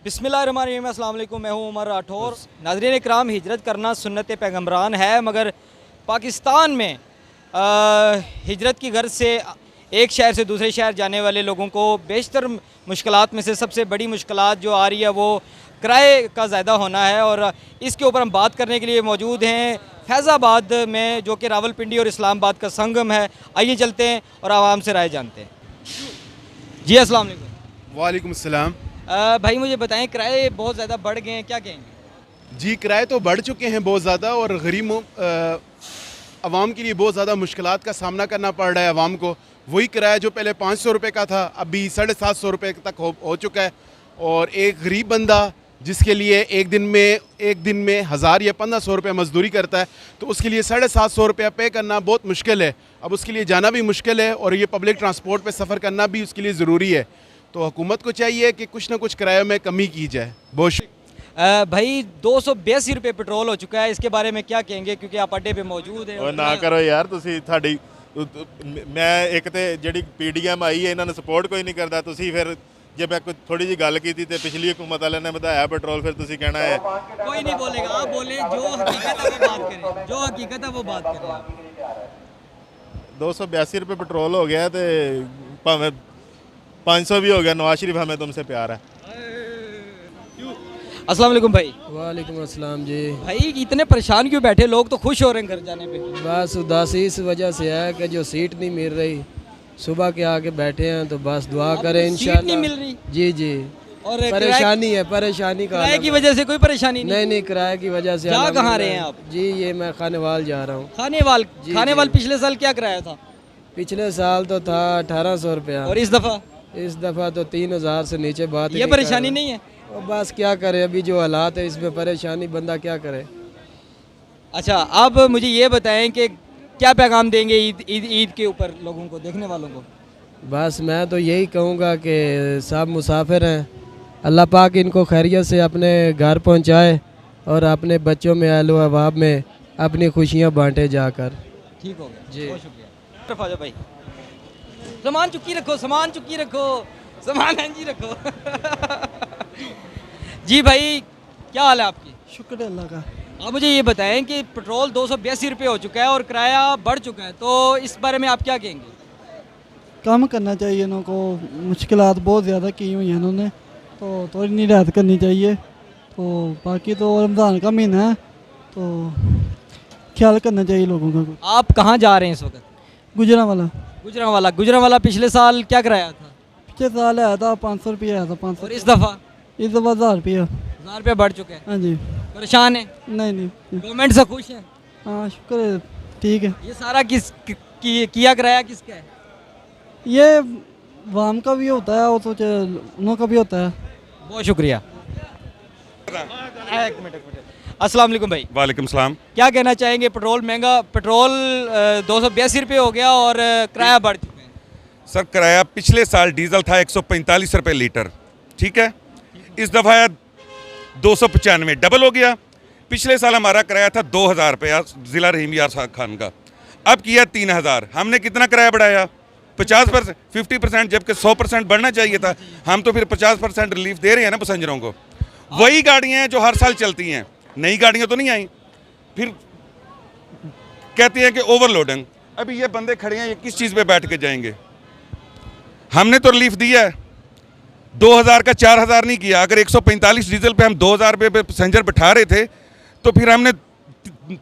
बिस्मिल्लाहिर्रहमानिर्रहीम, अस्सलाम वालेकुम। मैं हूँ उमर राठौर। नाज़रीन इकराम, हिजरत करना सुन्नत पैगम्बरान है, मगर पाकिस्तान में हिजरत की गर्ज से एक शहर से दूसरे शहर जाने वाले लोगों को बेशतर मुश्किलात में से सबसे बड़ी मुश्किलात जो आ रही है वो किराए का ज़्यादा होना है। और इसके ऊपर हम बात करने के लिए मौजूद हैं फैज़ाबाद में, जो कि रावलपिंडी और इस्लामाबाद का संगम है। आइए चलते हैं और आवाम से राय जानते हैं। जी अस्सलाम वालेकुम। वालेकुम अस्सलाम। भाई मुझे बताएं, किराए बहुत ज़्यादा बढ़ गए हैं, क्या कहेंगे? जी, किराए तो बढ़ चुके हैं बहुत ज़्यादा, और गरीबों आवाम के लिए बहुत ज़्यादा मुश्किलात का सामना करना पड़ रहा है आवाम को। वही किराया जो पहले 500 रुपये का था अभी 750 रुपये तक हो चुका है। और एक गरीब बंदा जिसके लिए एक दिन में 1000 या 1500 रुपये मजदूरी करता है, तो उसके लिए 750 रुपया पे करना बहुत मुश्किल है। अब उसके लिए जाना भी मुश्किल है और ये पब्लिक ट्रांसपोर्ट पे सफ़र करना भी उसके लिए ज़रूरी है। तो हुकूमत को चाहिए कि कुछ ना कुछ किराए में कमी की जाए। बहुत भाई 282 रुपये पेट्रोल हो चुका है, इसके बारे में क्या कहेंगे? क्योंकि आप अड्डे पे मौजूद हैं। ਉਹ ਨਾ ਕਰੋ ਯਾਰ, ਤੁਸੀਂ ਤੁਹਾਡੀ ਮੈਂ ਇੱਕ ਤੇ ਜਿਹੜੀ ਪੀਡੀਐਮ ਆਈ ਹੈ ਇਹਨਾਂ ਨੇ ਸਪੋਰਟ ਕੋਈ ਨਹੀਂ ਕਰਦਾ। ਤੁਸੀਂ ਫਿਰ ਜੇ ਮੈਂ ਕੋਈ ਥੋੜੀ ਜੀ ਗੱਲ ਕੀਤੀ ਤੇ ਪਿਛਲੀ ਹਕੂਮਤ ਵਾਲਿਆਂ ਨੇ ਵਧਾਇਆ ਪੈਟਰੋਲ, ਫਿਰ ਤੁਸੀਂ ਕਹਿਣਾ ਹੈ कोई नहीं बोलेगा, आप बोले जो हकीकत है वो बात करें, जो हकीकत है वो बात करें। 282 रुपये पेट्रोल हो गया ਤੇ ਭਾਵੇਂ 500 भी हो गया। नवाज शरीफ हमें तुमसे प्यार है। अस्सलाम वालेकुम भाई। वालेकुम अस्सलाम जी। भाई इतने परेशान क्यों बैठे? लोग तो खुश हो रहे हैं घर जाने पे। बस उदासी इस वजह से है कि जो सीट नहीं मिल रही, सुबह के आके बैठे हैं, तो बस दुआ करें इंशाल्लाह। सीट नहीं मिल रही? जी जी, और परेशानी है, परेशानी का किराए की वजह से कोई परेशानी नहीं? नहीं, किराए की वजह से। जा कहाँ रहे हैं आप? जी, ये मैं खानेवाल जा रहा हूँ। खानेवाल पिछले साल क्या किराया था? पिछले साल तो था 1800 रुपया, और इस दफ़ा तो 3000 से नीचे बात। ये परेशानी नहीं है? और बस क्या करे, अभी जो हालात है इसमें परेशानी, बंदा क्या करे। अच्छा, अब मुझे ये बताएं कि क्या पैगाम देंगे ईद के ऊपर लोगों को, देखने वालों को? बस मैं तो यही कहूँगा कि सब मुसाफिर हैं, अल्लाह पाक इनको खैरियत से अपने घर पहुँचाए और अपने बच्चों में अहलो अहबाब में अपनी खुशियाँ बांटे जाकर। ठीक हो गया जी, बहुत शुक्रिया भाई। सामान चुकी रखो, सामान जी रखो। जी भाई, क्या हाल है आपकी? शुक्र है अल्लाह का। आप मुझे ये बताएं कि पेट्रोल 282 रुपये हो चुका है और किराया बढ़ चुका है, तो इस बारे में आप क्या कहेंगे? कम करना चाहिए इनको, मुश्किलात बहुत ज़्यादा की हुई हैं इन्होंने, तो थोड़ी नहीं रियायत करनी चाहिए। तो बाकी तो रमज़ान का महीना है, तो ख्याल करना चाहिए लोगों का। आप कहाँ जा रहे हैं इस वक्त? गुजरांवाला पिछले साल क्या किराया था? पिछले साल आया था 500 रुपये आया था, 500। और इस दफ़ा 1000 रुपया। 1000 रुपया बढ़ चुके हैं। हाँ जी। परेशान है? नहीं। गवर्नमेंट से खुश हैं? हाँ शुक्र है, ठीक है। ये सारा किया किराया किसका है? ये वाम का भी होता है और तो उनका भी होता है। बहुत शुक्रिया। एक मिनट। अस्सलाम वालेकुम भाई। वालेकुम सलाम। क्या कहना चाहेंगे? पेट्रोल महंगा, पेट्रोल 282 रुपये हो गया और किराया बढ़ चुका है। सर, किराया पिछले साल डीजल था 145 रुपये लीटर, ठीक है। इस दफ़ा 295, डबल हो गया। पिछले साल हमारा किराया था 2000 रुपया ज़िला रहीम यार खान का, अब किया 3000। हमने कितना किराया बढ़ाया? 50%, 50%, जबकि 100% बढ़ना चाहिए था। हम तो फिर 50% रिलीफ दे रहे हैं ना पैसेंजरों को। वही गाड़ियाँ हैं जो हर साल चलती हैं, नई गाड़ियाँ तो नहीं आई। फिर कहती हैं कि ओवरलोडिंग। अभी ये बंदे खड़े हैं, ये किस चीज़ पे बैठ के जाएंगे? हमने तो रिलीफ दिया है, 2000 का 4000 नहीं किया। अगर 145 डीजल पे हम 2000 रुपये पे पैसेंजर बिठा रहे थे, तो फिर हमने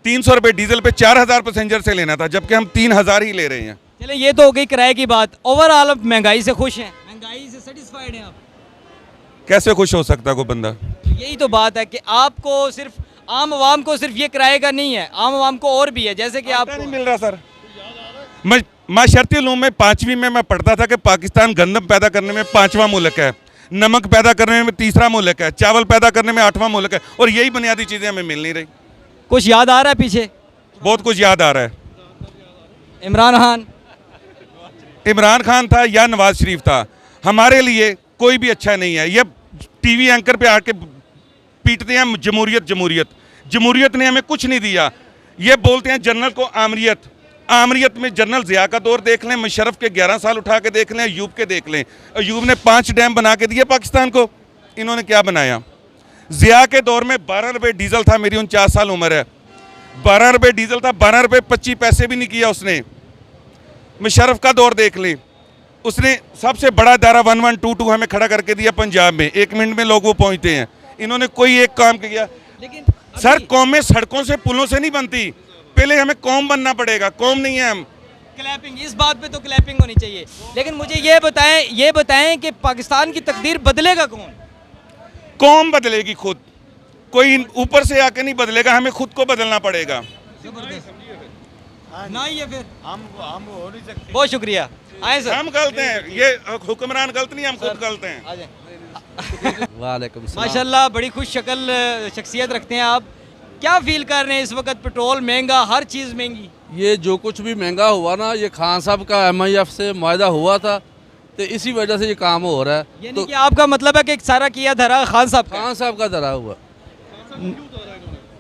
300 रुपये डीजल पे 4000 पैसेंजर से लेना था, जबकि हम 3000 ही ले रहे हैं। चले, ये तो हो गई किराए की बात। ओवरऑल आप महंगाई से खुश हैं? महंगाई से सेटिस्फाइड हैं आप? कैसे खुश हो सकता है कोई बंदा? यही तो बात है कि आपको सिर्फ आम आवाम को सिर्फ ये किराए का नहीं है, आम आवाम को और भी है। जैसे कि आप नहीं मिल रहा सर। माशरती उलूम में 5वीं में मैं पढ़ता था कि पाकिस्तान गंदम पैदा करने में 5वां मुल्क है, नमक पैदा करने में 3रा मुल्क है, चावल पैदा करने में 8वां मुल्क है, और यही बुनियादी चीज़ें हमें मिल नहीं रही। कुछ याद आ रहा है पीछे? बहुत कुछ याद आ रहा है। इमरान खान था या नवाज शरीफ था, हमारे लिए कोई भी अच्छा नहीं है। ये टीवी एंकर पे आके पीटते हैं जमहूरियत ने हमें कुछ नहीं दिया। ये बोलते हैं जनरल को आमरीत में जनरल ज़िया का दौर देख लें, मुशर्रफ के 11 साल उठा के देख लें, अयूब के देख लें। अयूब ने 5 डैम बना के दिए पाकिस्तान को, इन्होंने क्या बनाया? ज़िया के दौर में 12 रुपये डीजल था, मेरी 49 साल उम्र है, 12 रुपये डीजल था, 12 रुपये 25 पैसे भी नहीं किया उसने। मुशर्रफ का दौर देख लें, उसने सबसे बड़ा दायरा 1122 हमें खड़ा करके दिया पंजाब में, 1 मिनट में लोग वो पहुंचते हैं। इन्होंने कोई एक काम किया? लेकिन सर कौमें सड़कों से पुलों से नहीं बनती, पहले हमें कौम बनना पड़ेगा, कौम नहीं है हम। क्लैपिंग, इस बात पे तो क्लैपिंग होनी चाहिए। लेकिन मुझे ये बताएं कि पाकिस्तान की तकदीर बदलेगा कौन? कौम बदलेगी खुद, कोई ऊपर से आके नहीं बदलेगा, हमें खुद को बदलना पड़ेगा। ना ही है फिर हम हो नहीं सकते। बहुत शुक्रिया। आए सर। हम गलत हैं, ये हुक्मरान गलत नहीं, हम खुद गलत हैं। वालेकुम सलाम। माशाल्लाह बड़ी खुश शक्ल शख्सियत रखते हैं आप। क्या फील कर रहे हैं इस वक्त? पेट्रोल महंगा, हर चीज़ महंगी। ये जो कुछ भी महंगा हुआ ना, ये खान साहब का MIF से मुआहदा हुआ था, तो इसी वजह से ये काम हो रहा है। यानी तो कि आपका मतलब है कि सारा किया धरा खान साहब का? खान साहब का धरा हुआ,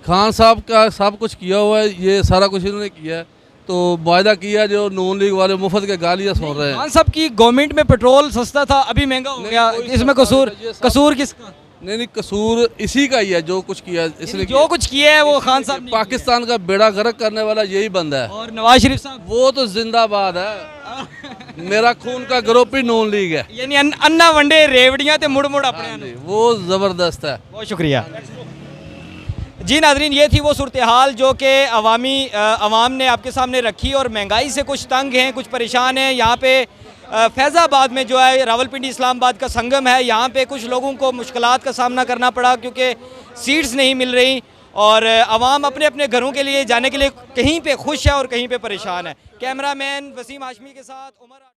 खान साहब का सब कुछ किया हुआ है, ये सारा कुछ इन्होंने किया है। तो मुआहदा किया, जो नून लीग वाले मुफ्त के गालियाँ सुन रहे हैं। खान साहब की गवर्नमेंट में पेट्रोल सस्ता था, अभी महंगा हो गया, इसमें कसूर किसका? नहीं, कसूर इसी का ही है जो कुछ किया है, इसलिए जो कुछ किया है वो खान साहब ने पाकिस्तान का बेड़ा गर्क करने वाला यही बंदा है। और नवाज शरीफ साहब वो तो जिंदाबाद है, मेरा खून का ग्रुप ही नून लीग है। यानी अन्ना वंडे रेवड़ियां ते मुड़ मुड़ अपने। वो ज़बरदस्त है। बहुत शुक्रिया जी। नाजरीन, ये थी वो सूरत हाल जो कि अवाम ने आपके सामने रखी, और महंगाई से कुछ तंग हैं, कुछ परेशान हैं। यहाँ पे फैज़ाबाद में जो है रावलपिंडी इस्लामाबाद का संगम है, यहाँ पे कुछ लोगों को मुश्किलात का सामना करना पड़ा क्योंकि सीट्स नहीं मिल रही, और अवाम अपने अपने घरों के लिए जाने के लिए कहीं पे खुश है और कहीं पे परेशान है। कैमरामैन वसीम हाशमी के साथ उमर।